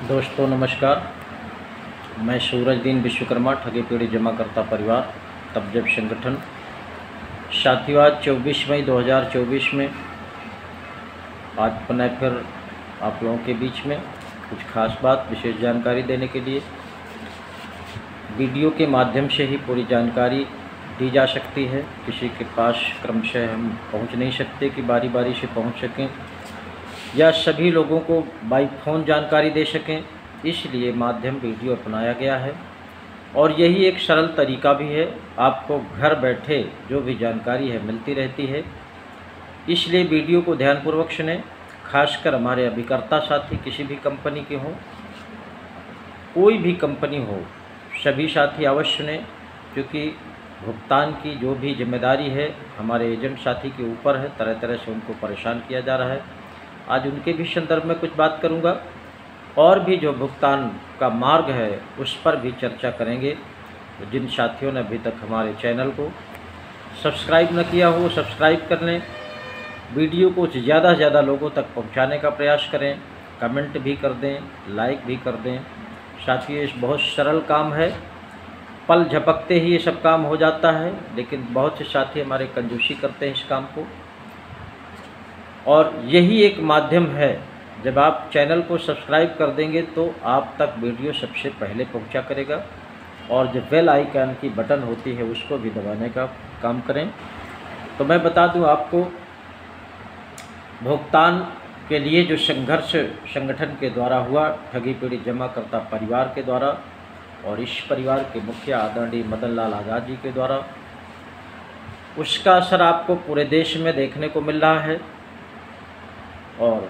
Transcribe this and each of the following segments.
दोस्तों नमस्कार। मैं सूरजदीन विश्वकर्मा ठगी पीढ़ी जमाकर्ता परिवार तब जब संगठन साथियों, आज 24 मई 2024 में आज पुनः फिर आप लोगों के बीच में कुछ खास बात, विशेष जानकारी देने के लिए वीडियो के माध्यम से ही पूरी जानकारी दी जा सकती है। किसी के पास क्रमशः हम पहुंच नहीं सकते कि बारी बारी से पहुंच सकें या सभी लोगों को बाई फ़ोन जानकारी दे सकें, इसलिए माध्यम वीडियो अपनाया गया है। और यही एक सरल तरीका भी है, आपको घर बैठे जो भी जानकारी है मिलती रहती है। इसलिए वीडियो को ध्यानपूर्वक सुनें। खासकर हमारे अभिकर्ता साथी किसी भी कंपनी के हों, कोई भी कंपनी हो, सभी साथी अवश्य सुनें, क्योंकि भुगतान की जो भी जिम्मेदारी है हमारे एजेंट साथी के ऊपर है। तरह तरह से उनको परेशान किया जा रहा है। आज उनके भी संदर्भ में कुछ बात करूंगा और भी जो भुगतान का मार्ग है उस पर भी चर्चा करेंगे। तो जिन साथियों ने अभी तक हमारे चैनल को सब्सक्राइब न किया हो, सब्सक्राइब कर लें। वीडियो को ज़्यादा से ज़्यादा लोगों तक पहुंचाने का प्रयास करें। कमेंट भी कर दें, लाइक भी कर दें। साथियों, ये बहुत सरल काम है, पल झपकते ही ये सब काम हो जाता है, लेकिन बहुत से साथी हमारे कंजूसी करते हैं इस काम को। और यही एक माध्यम है, जब आप चैनल को सब्सक्राइब कर देंगे तो आप तक वीडियो सबसे पहले पहुंचा करेगा। और जो बेल आइकन की बटन होती है उसको भी दबाने का काम करें। तो मैं बता दूं आपको, भुगतान के लिए जो संघर्ष संगठन के द्वारा हुआ, ठगी पीढ़ी जमाकर्ता परिवार के द्वारा और इस परिवार के मुखिया आदरणीय मदन लाल आज़ाद जी के द्वारा, उसका असर आपको पूरे देश में देखने को मिल रहा है। और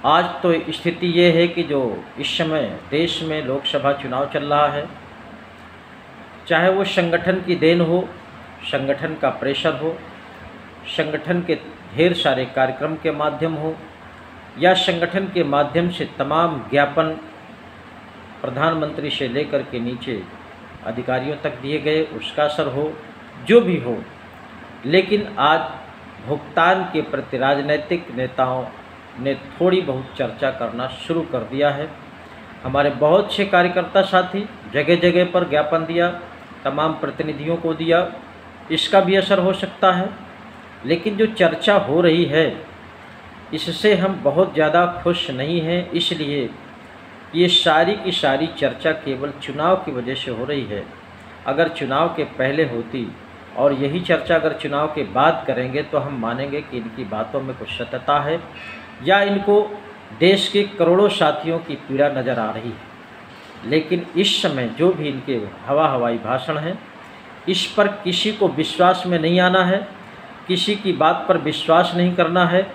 आज तो स्थिति ये है कि जो इस समय देश में लोकसभा चुनाव चल रहा है, चाहे वो संगठन की देन हो, संगठन का प्रेशर हो, संगठन के ढेर सारे कार्यक्रम के माध्यम हो, या संगठन के माध्यम से तमाम ज्ञापन प्रधानमंत्री से लेकर के नीचे अधिकारियों तक दिए गए, उसका असर हो, जो भी हो। लेकिन आज भुगतान के प्रति राजनीतिक नेताओं ने थोड़ी बहुत चर्चा करना शुरू कर दिया है। हमारे बहुत से कार्यकर्ता साथी जगह जगह पर ज्ञापन दिया, तमाम प्रतिनिधियों को दिया, इसका भी असर हो सकता है। लेकिन जो चर्चा हो रही है इससे हम बहुत ज़्यादा खुश नहीं हैं, इसलिए ये सारी की सारी चर्चा केवल चुनाव की वजह से हो रही है। अगर चुनाव के पहले होती और यही चर्चा अगर चुनाव के बाद करेंगे तो हम मानेंगे कि इनकी बातों में कुछ सत्यता है, या इनको देश के करोड़ों साथियों की पीड़ा नज़र आ रही है। लेकिन इस समय जो भी इनके हवाई भाषण हैं, इस पर किसी को विश्वास में नहीं आना है, किसी की बात पर विश्वास नहीं करना है।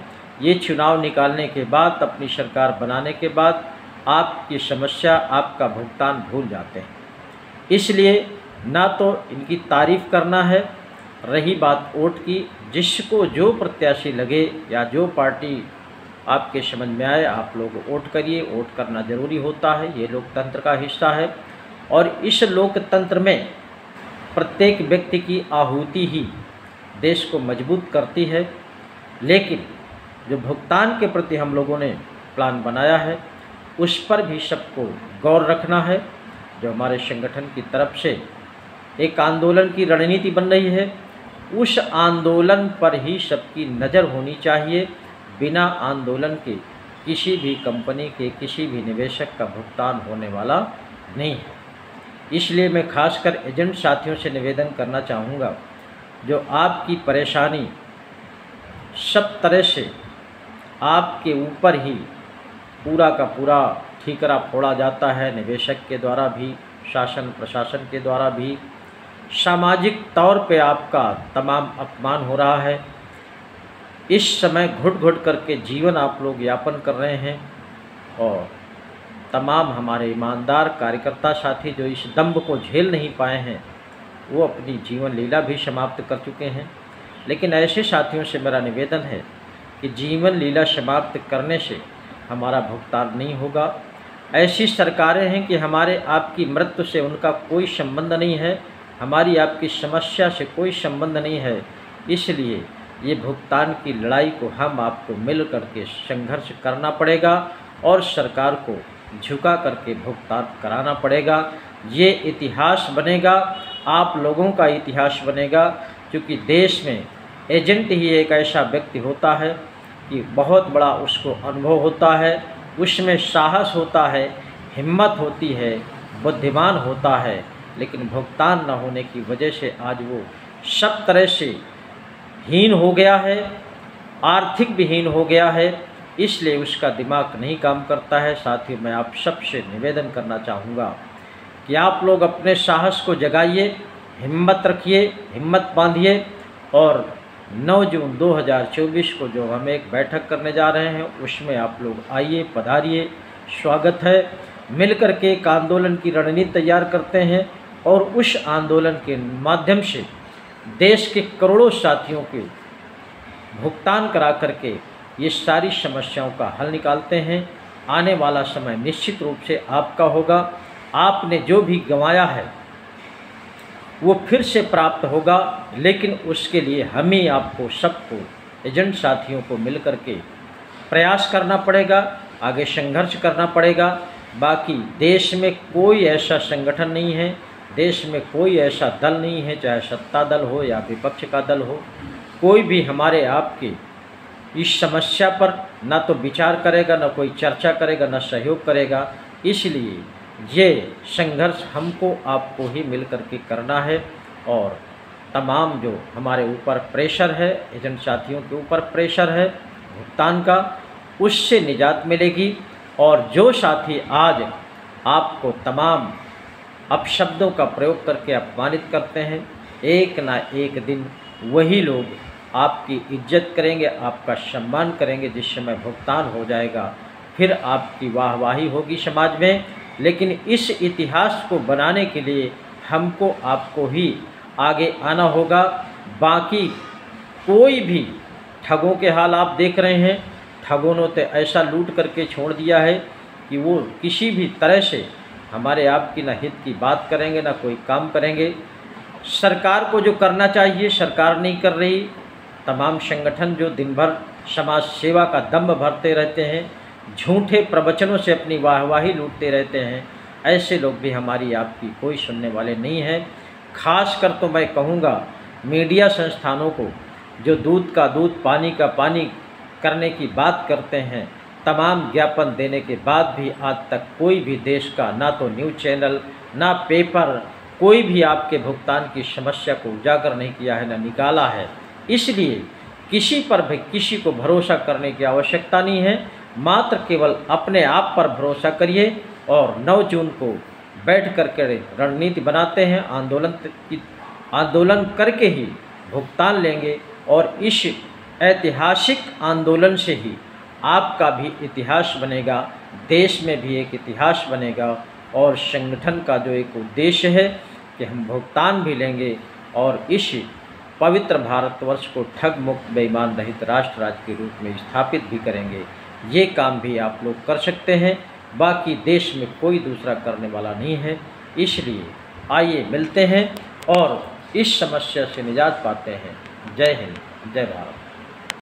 ये चुनाव निकालने के बाद, अपनी सरकार बनाने के बाद आपकी समस्या, आपका भुगतान भूल जाते हैं। इसलिए ना तो इनकी तारीफ़ करना है, रही बात वोट की, जिसको जो प्रत्याशी लगे या जो पार्टी आपके समझ में आए, आप लोग वोट करिए। वोट करना ज़रूरी होता है, ये लोकतंत्र का हिस्सा है। और इस लोकतंत्र में प्रत्येक व्यक्ति की आहुति ही देश को मजबूत करती है। लेकिन जो भुगतान के प्रति हम लोगों ने प्लान बनाया है उस पर भी सबको गौर रखना है। जो हमारे संगठन की तरफ से एक आंदोलन की रणनीति बन रही है, उस आंदोलन पर ही सबकी नज़र होनी चाहिए। बिना आंदोलन के किसी भी कंपनी के, किसी भी निवेशक का भुगतान होने वाला नहीं है। इसलिए मैं खासकर एजेंट साथियों से निवेदन करना चाहूँगा, जो आपकी परेशानी सब तरह से आपके ऊपर ही पूरा का पूरा ठीकरा फोड़ा जाता है, निवेशक के द्वारा भी, शासन प्रशासन के द्वारा भी, सामाजिक तौर पे आपका तमाम अपमान हो रहा है। इस समय घुट घुट करके जीवन आप लोग यापन कर रहे हैं। और तमाम हमारे ईमानदार कार्यकर्ता साथी जो इस दंभ को झेल नहीं पाए हैं, वो अपनी जीवन लीला भी समाप्त कर चुके हैं। लेकिन ऐसे साथियों से मेरा निवेदन है कि जीवन लीला समाप्त करने से हमारा भुगतान नहीं होगा। ऐसी सरकारें हैं कि हमारे आपकी मृत्यु से उनका कोई संबंध नहीं है, हमारी आपकी समस्या से कोई संबंध नहीं है। इसलिए ये भुगतान की लड़ाई को हम आपको मिल करके संघर्ष करना पड़ेगा और सरकार को झुका करके भुगतान कराना पड़ेगा। ये इतिहास बनेगा, आप लोगों का इतिहास बनेगा, क्योंकि देश में एजेंट ही एक ऐसा व्यक्ति होता है कि बहुत बड़ा उसको अनुभव होता है, उसमें साहस होता है, हिम्मत होती है, बुद्धिमान होता है, लेकिन भुगतान न होने की वजह से आज वो सब तरह से हीन हो गया है, आर्थिक भी हीन हो गया है, इसलिए उसका दिमाग नहीं काम करता है। साथ ही मैं आप सबसे निवेदन करना चाहूँगा कि आप लोग अपने साहस को जगाइए, हिम्मत रखिए, हिम्मत बांधिए और 9 जून 2024 को जो हम एक बैठक करने जा रहे हैं उसमें आप लोग आइए, पधारिए, स्वागत है। मिलकर के एक आंदोलन की रणनीति तैयार करते हैं और उस आंदोलन के माध्यम से देश के करोड़ों साथियों के भुगतान करा करके ये सारी समस्याओं का हल निकालते हैं। आने वाला समय निश्चित रूप से आपका होगा। आपने जो भी गंवाया है वो फिर से प्राप्त होगा, लेकिन उसके लिए हमें आपको सबको एजेंट साथियों को मिलकर के प्रयास करना पड़ेगा, आगे संघर्ष करना पड़ेगा। बाकी देश में कोई ऐसा संगठन नहीं है, देश में कोई ऐसा दल नहीं है, चाहे सत्ता दल हो या विपक्ष का दल हो, कोई भी हमारे आपके इस समस्या पर ना तो विचार करेगा, ना कोई चर्चा करेगा, ना सहयोग करेगा। इसलिए ये संघर्ष हमको आपको ही मिल कर के करना है और तमाम जो हमारे ऊपर प्रेशर है, एजेंट साथियों के ऊपर प्रेशर है भुगतान का, उससे निजात मिलेगी। और जो साथी आज आपको तमाम अपशब्दों का प्रयोग करके अपमानित करते हैं, एक ना एक दिन वही लोग आपकी इज्जत करेंगे, आपका सम्मान करेंगे, जिस समय भुगतान हो जाएगा फिर आपकी वाहवाही होगी समाज में। लेकिन इस इतिहास को बनाने के लिए हमको आपको ही आगे आना होगा। बाकी कोई भी ठगों के हाल आप देख रहे हैं, ठगों ने तो ऐसा लूट करके छोड़ दिया है कि वो किसी भी तरह से हमारे आपकी ना हित की बात करेंगे, ना कोई काम करेंगे। सरकार को जो करना चाहिए सरकार नहीं कर रही। तमाम संगठन जो दिन भर समाज सेवा का दम्भ भरते रहते हैं, झूठे प्रवचनों से अपनी वाहवाही लूटते रहते हैं, ऐसे लोग भी हमारी आपकी कोई सुनने वाले नहीं हैं। खासकर तो मैं कहूँगा मीडिया संस्थानों को, जो दूध का दूध पानी का पानी करने की बात करते हैं, तमाम ज्ञापन देने के बाद भी आज तक कोई भी देश का ना तो न्यूज़ चैनल, ना पेपर, कोई भी आपके भुगतान की समस्या को उजागर नहीं किया है, ना निकाला है। इसलिए किसी पर भी किसी को भरोसा करने की आवश्यकता नहीं है, मात्र केवल अपने आप पर भरोसा करिए और 9 जून को बैठ कर के रणनीति बनाते हैं, आंदोलन करके ही भुगतान लेंगे और इस ऐतिहासिक आंदोलन से ही आपका भी इतिहास बनेगा, देश में भी एक इतिहास बनेगा और संगठन का जो एक उद्देश्य है कि हम भुगतान भी लेंगे और इस पवित्र भारतवर्ष को ठग मुक्त बेईमान रहित राष्ट्र राज्य के रूप में स्थापित भी करेंगे। ये काम भी आप लोग कर सकते हैं, बाकी देश में कोई दूसरा करने वाला नहीं है। इसलिए आइए मिलते हैं और इस समस्या से निजात पाते हैं। जय हिंद, जय भारत।